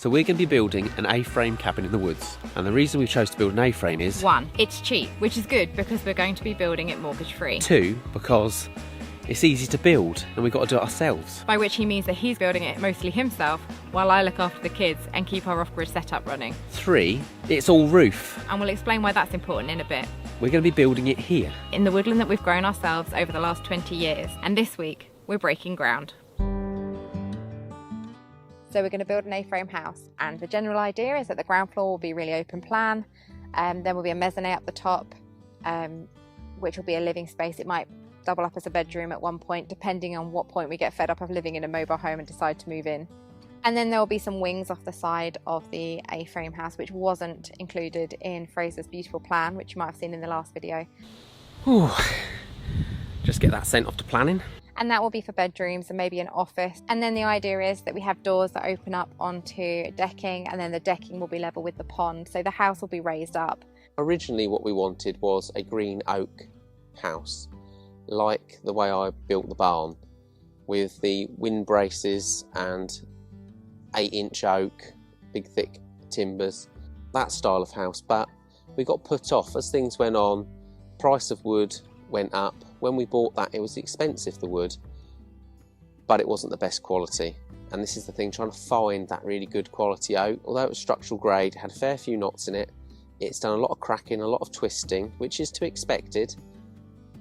So we're going to be building an A-frame cabin in the woods. And the reason we chose to build an A-frame is... 1, it's cheap, which is good because we're going to be building it mortgage free. 2, because it's easy to build and we've got to do it ourselves. By which he means that he's building it mostly himself while I look after the kids and keep our off-grid setup running. 3, it's all roof. And we'll explain why that's important in a bit. We're going to be building it here. In the woodland that we've grown ourselves over the last 20 years. And this week, we're breaking ground. So we're going to build an A-frame house, and the general idea is that the ground floor will be really open plan, there will be a mezzanine up the top, which will be a living space. It might double up as a bedroom at one point, depending on what point we get fed up of living in a mobile home and decide to move in. And then there will be some wings off the side of the A-frame house, which wasn't included in Fraser's beautiful plan, which you might have seen in the last video. Ooh, just get that sent off to planning. And that will be for bedrooms and maybe an office. And then the idea is that we have doors that open up onto decking, and then the decking will be level with the pond. So the house will be raised up. Originally what we wanted was a green oak house, like the way I built the barn, with the wind braces and 8-inch oak, big thick timbers, that style of house. But we got put off as things went on. Price of wood went up. When we bought that, it was expensive, the wood, but it wasn't the best quality. And this is the thing, trying to find that really good quality oak. Although it was structural grade, it had a fair few knots in it. It's done a lot of cracking, a lot of twisting, which is to be expected,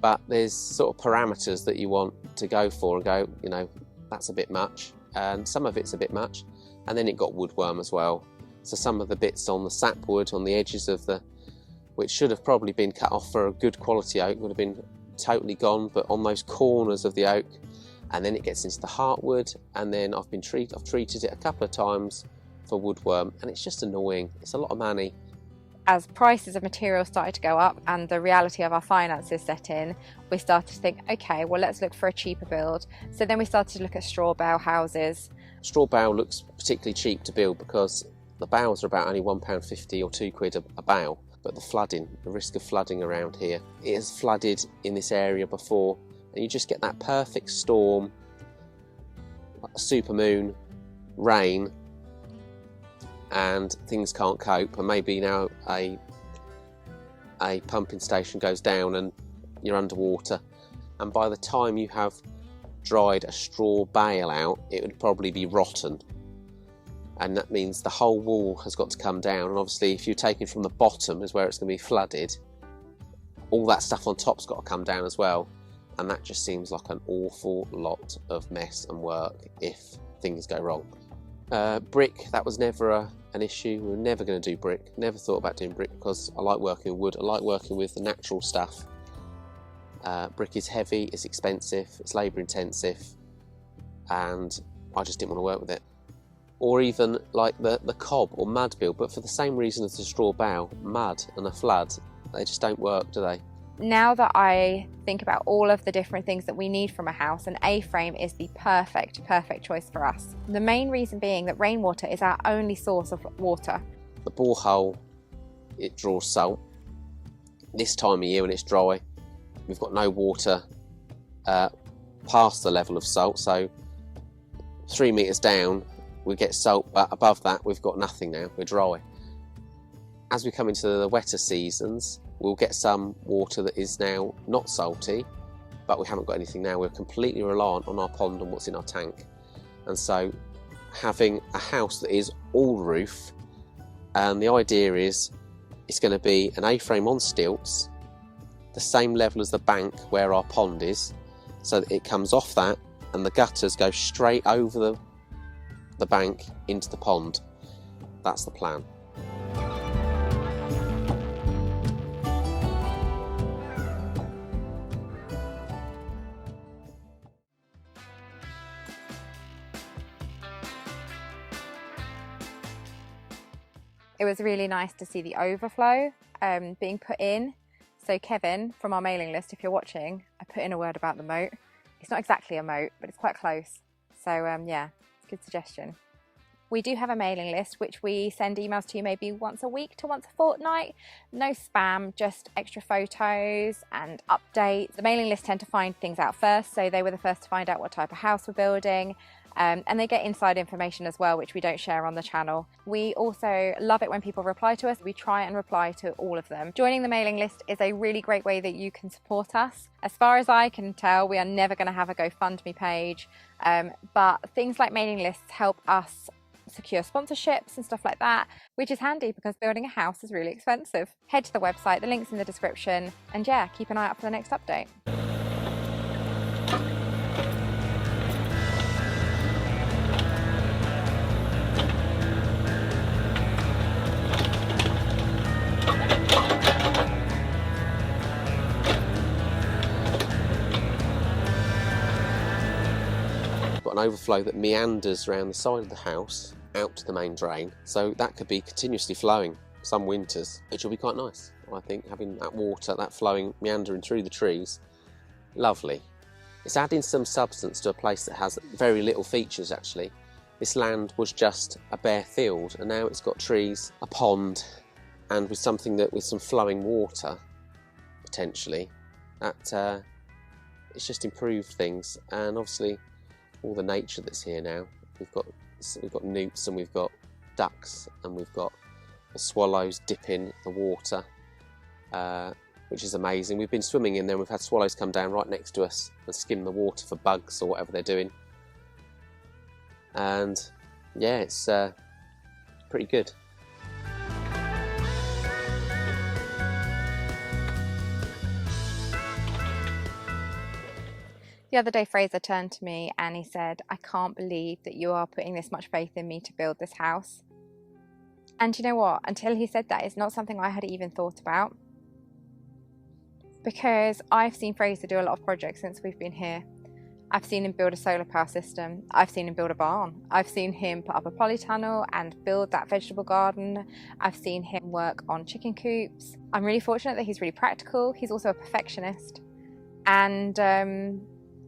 but there's sort of parameters that you want to go for and go, you know, that's a bit much, and some of it's a bit much. And then it got woodworm as well. So some of the bits on the sapwood, on the edges of the, which should have probably been cut off for a good quality oak, would have been totally gone, but on those corners of the oak, and then it gets into the heartwood, and then I've treated it a couple of times for woodworm, and it's just annoying. It's a lot of money. As prices of materials started to go up and the reality of our finances set in, we started to think, okay, well, let's look for a cheaper build. So then we started to look at straw bale houses. Straw bale looks particularly cheap to build because the bales are about only £1.50 or £2 a bale. But the flooding, the risk of flooding around here, it has flooded in this area before, and you just get that perfect storm, like a supermoon, rain, and things can't cope, and maybe now a pumping station goes down and you're underwater, and by the time you have dried a straw bale out, it would probably be rotten. And that means the whole wall has got to come down, and obviously if you're taking from the bottom is where it's going to be flooded, all that stuff on top's got to come down as well, and that just seems like an awful lot of mess and work if things go wrong. Brick, that was never an issue. We were never going to do brick, never thought about doing brick because I like working with wood, I like working with the natural stuff. Brick is heavy, it's expensive, it's labour intensive, and I just didn't want to work with it. Or even like the cob or mud build, but for the same reason as the straw bale, mud and a flood, they just don't work, do they? Now that I think about all of the different things that we need from a house, an A-frame is the perfect choice for us. The main reason being that rainwater is our only source of water. The borehole, it draws salt. This time of year when it's dry, we've got no water past the level of salt, so 3 metres down, we get salt, but above that we've got nothing now, we're dry. As we come into the wetter seasons, we'll get some water that is now not salty, but we haven't got anything now. We're completely reliant on our pond and what's in our tank. And so having a house that is all roof, and the idea is it's going to be an A-frame on stilts, the same level as the bank where our pond is, so that it comes off that and the gutters go straight over the bank into the pond. That's the plan. It was really nice to see the overflow being put in. So Kevin, from our mailing list, if you're watching, I put in a word about the moat. It's not exactly a moat, but it's quite close. So yeah, it's a good suggestion. We do have a mailing list, which we send emails to maybe once a week to once a fortnight. No spam, just extra photos and updates. The mailing list tend to find things out first, so they were the first to find out what type of house we're building. And they get inside information as well, which we don't share on the channel. We also love it when people reply to us. We try and reply to all of them. Joining the mailing list is a really great way that you can support us. As far as I can tell, we are never going to have a GoFundMe page, but things like mailing lists help us secure sponsorships and stuff like that, which is handy because building a house is really expensive. Head to the website, the link's in the description, and yeah, keep an eye out for the next update. Got an overflow that meanders around the side of the house out to the main drain, so that could be continuously flowing some winters, which will be quite nice. I think having that water, that flowing, meandering through the trees, lovely. It's adding some substance to a place that has very little features actually. This land was just a bare field and now it's got trees, a pond, and with something that with some flowing water potentially, that it's just improved things. And obviously all the nature that's here now. We've got newts and we've got ducks and we've got the swallows dipping the water, which is amazing. We've been swimming in there, we've had swallows come down right next to us and skim the water for bugs or whatever they're doing. And yeah, it's pretty good. The other day, Fraser turned to me and he said, "I can't believe that you are putting this much faith in me to build this house." And you know what? Until he said that, it's not something I had even thought about. Because I've seen Fraser do a lot of projects since we've been here. I've seen him build a solar power system. I've seen him build a barn. I've seen him put up a polytunnel and build that vegetable garden. I've seen him work on chicken coops. I'm really fortunate that he's really practical. He's also a perfectionist.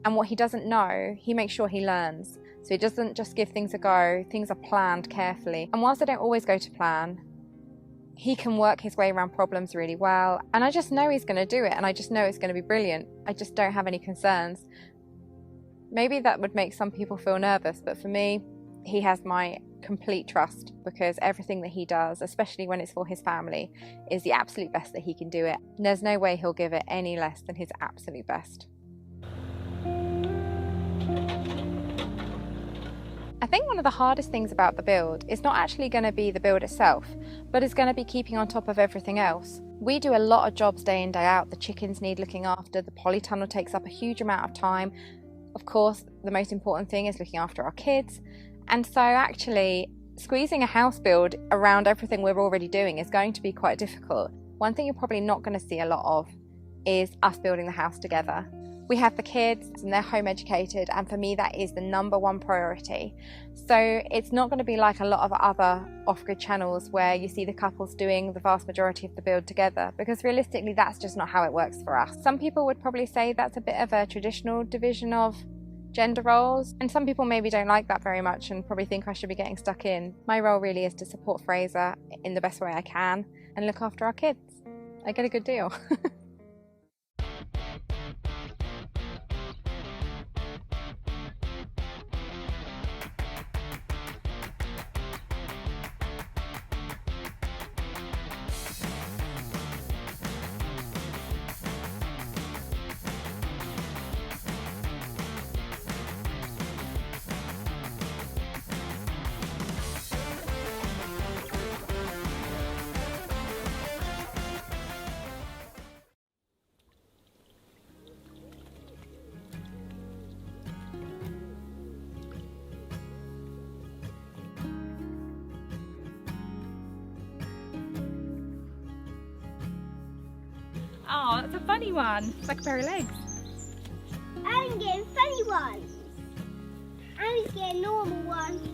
And what he doesn't know, he makes sure he learns. So he doesn't just give things a go. Things are planned carefully. And whilst they don't always go to plan, he can work his way around problems really well. And I just know he's going to do it. And I just know it's going to be brilliant. I just don't have any concerns. Maybe that would make some people feel nervous, but for me, he has my complete trust because everything that he does, especially when it's for his family, is the absolute best that he can do it. And there's no way he'll give it any less than his absolute best. I think one of the hardest things about the build is not actually going to be the build itself, but it's going to be keeping on top of everything else. We do a lot of jobs day in, day out. The chickens need looking after, the polytunnel takes up a huge amount of time. Of course, the most important thing is looking after our kids. And so actually, squeezing a house build around everything we're already doing is going to be quite difficult. One thing you're probably not going to see a lot of is us building the house together. We have the kids and they're home educated, and for me that is the #1 priority. So it's not going to be like a lot of other off-grid channels where you see the couples doing the vast majority of the build together, because realistically that's just not how it works for us. Some people would probably say that's a bit of a traditional division of gender roles, and some people maybe don't like that very much and probably think I should be getting stuck in. My role really is to support Fraser in the best way I can and look after our kids. I get a good deal. Oh, that's a funny one. It's like a pair of legs. I'm getting funny ones. I'm getting normal ones.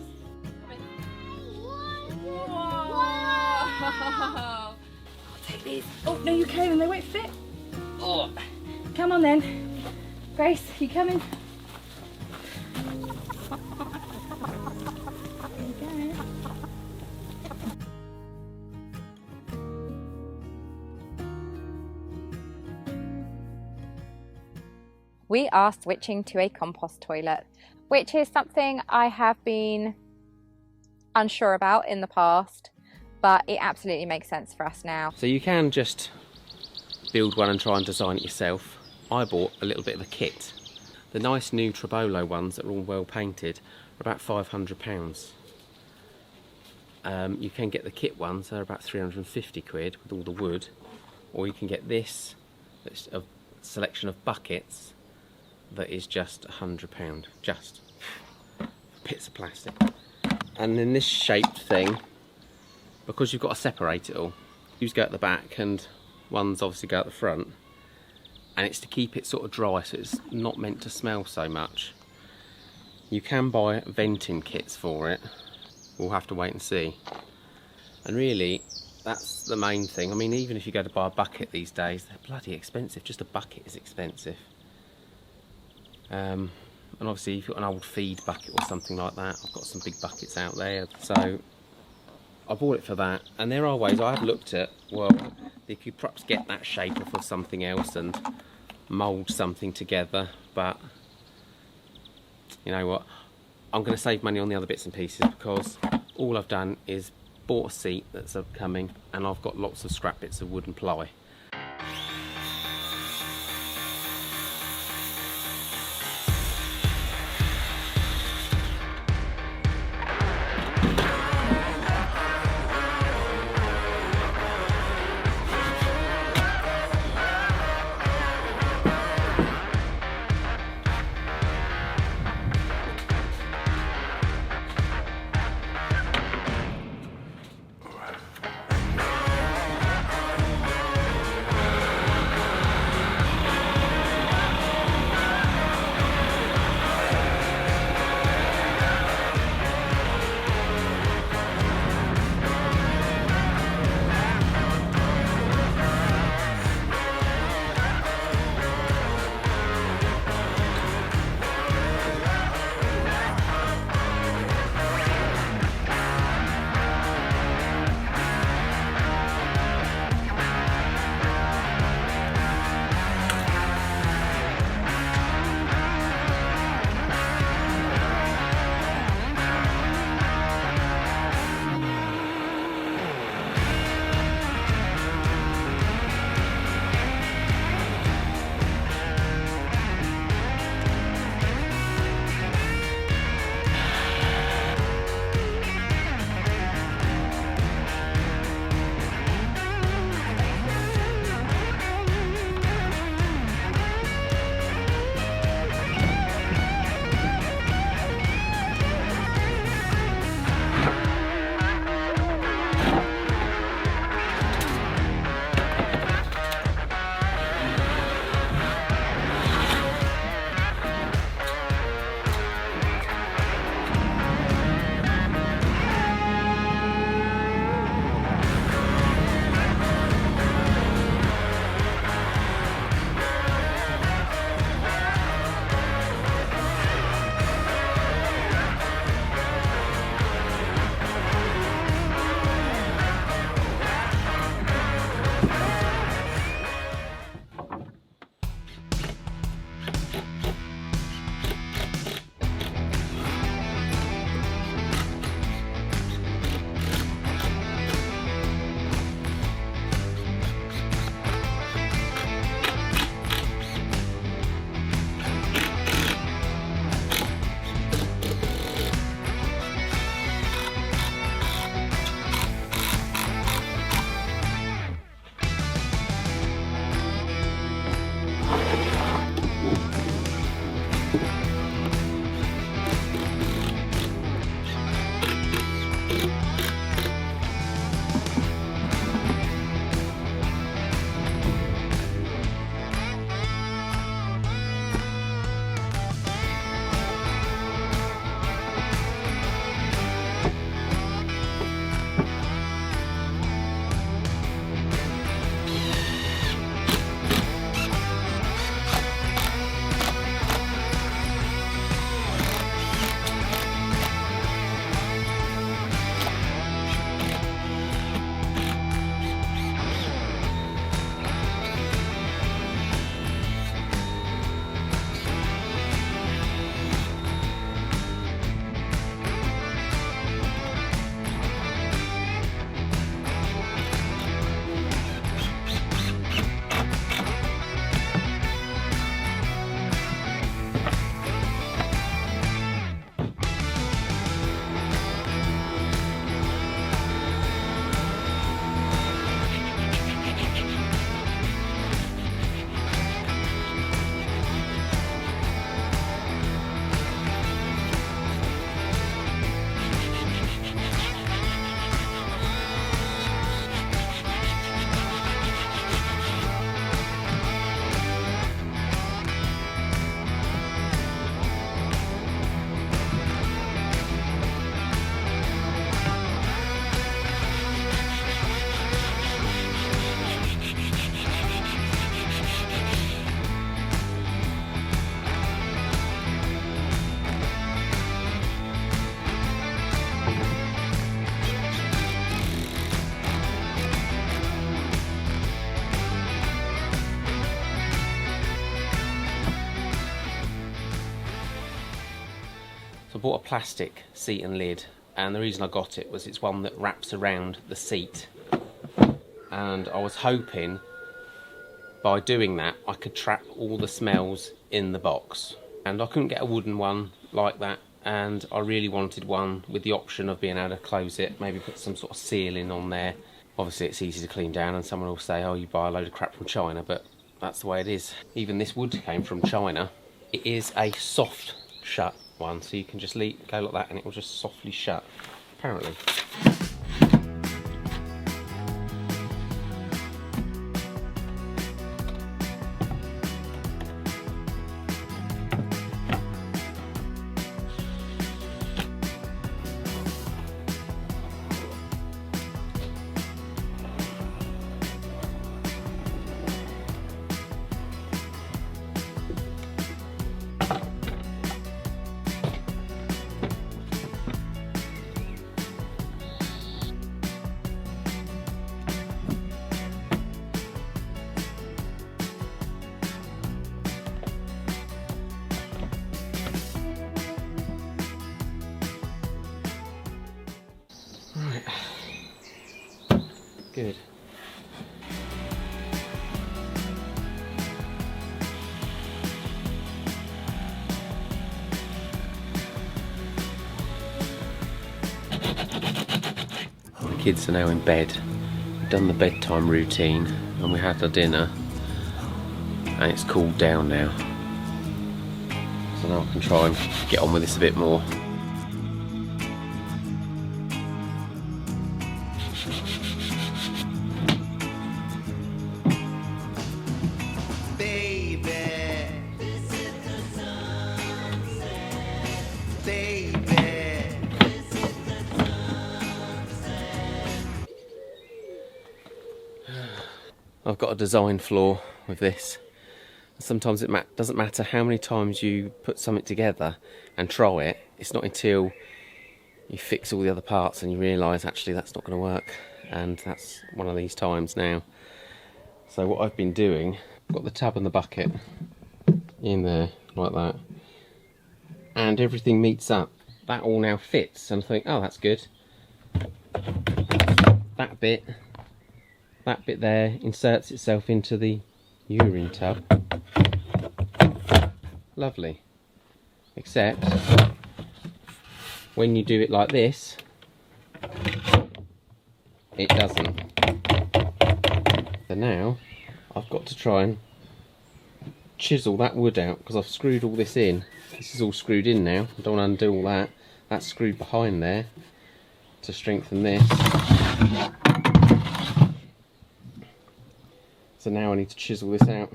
Whoa! I'll take these. Oh, no, you can't. They won't fit. Oh. Come on then. Grace, you coming? There you go. We are switching to a compost toilet. which is something I have been unsure about in the past, but it absolutely makes sense for us now. So you can just build one and try and design it yourself. I bought a little bit of a kit. The nice new Tribolo ones that are all well painted are about £500. You can get the kit ones, they're about 350 quid with all the wood, or you can get this, that's a selection of buckets that is just £100, just bits of plastic. And then this shaped thing, because you've got to separate it all, these go at the back and ones obviously go at the front, and it's to keep it sort of dry, so it's not meant to smell so much. You can buy venting kits for it, we'll have to wait and see. And really, that's the main thing. I mean, even if you go to buy a bucket these days, they're bloody expensive. Just a bucket is expensive. And obviously, if you've got an old feed bucket or something like that, I've got some big buckets out there. So I bought it for that. And there are ways I have looked at, well, you could perhaps get that shape off of something else and mould something together. But you know what? I'm going to save money on the other bits and pieces, because all I've done is bought a seat that's upcoming, and I've got lots of scrap bits of wood and ply. bought a plastic seat and lid, and the reason I got it was it's one that wraps around the seat, and I was hoping by doing that I could trap all the smells in the box, and I couldn't get a wooden one like that, and I really wanted one with the option of being able to close it, maybe put some sort of sealing on there. Obviously it's easy to clean down, and someone will say, oh, you buy a load of crap from China, but that's the way it is. Even this wood came from China. It is a soft shut one, so you can just go like that and it will just softly shut, apparently. Good. The kids are now in bed. We've done the bedtime routine and we had our dinner, and it's cooled down now. So now I can try and get on with this a bit more. I've got a design flaw with this. Sometimes it doesn't matter how many times you put something together and try it, it's not until you fix all the other parts and you realise actually that's not going to work, and that's one of these times now. So what I've been doing, I've got the tub and the bucket in there like that, and everything meets up. That all now fits, and I think, oh, that's good. That bit there inserts itself into the urine tub. Lovely. Except when you do it like this, it doesn't. So now I've got to try and chisel that wood out, because I've screwed all this in. This is all screwed in now. I don't want to undo all that. That's screwed behind there to strengthen this. So now I need to chisel this out.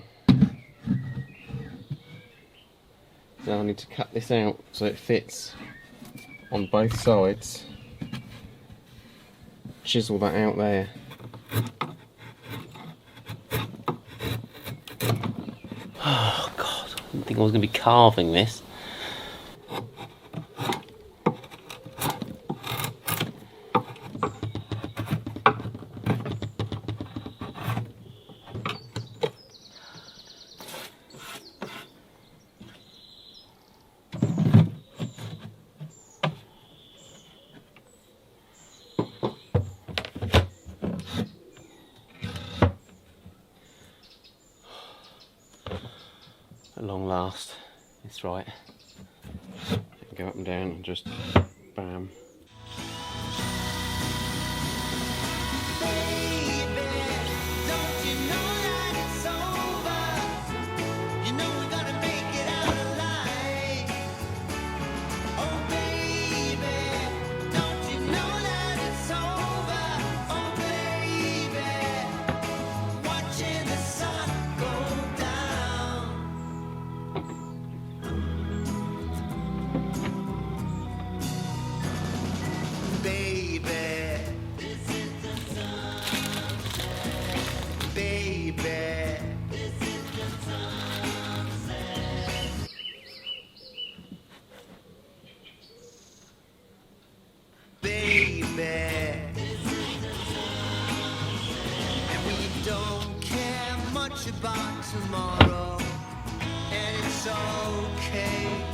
Now I need to cut this out so it fits on both sides. Chisel that out there. Oh God, I didn't think I was going to be carving this. At long last, it's right. I can go up and down and just bam. About tomorrow, and it's okay.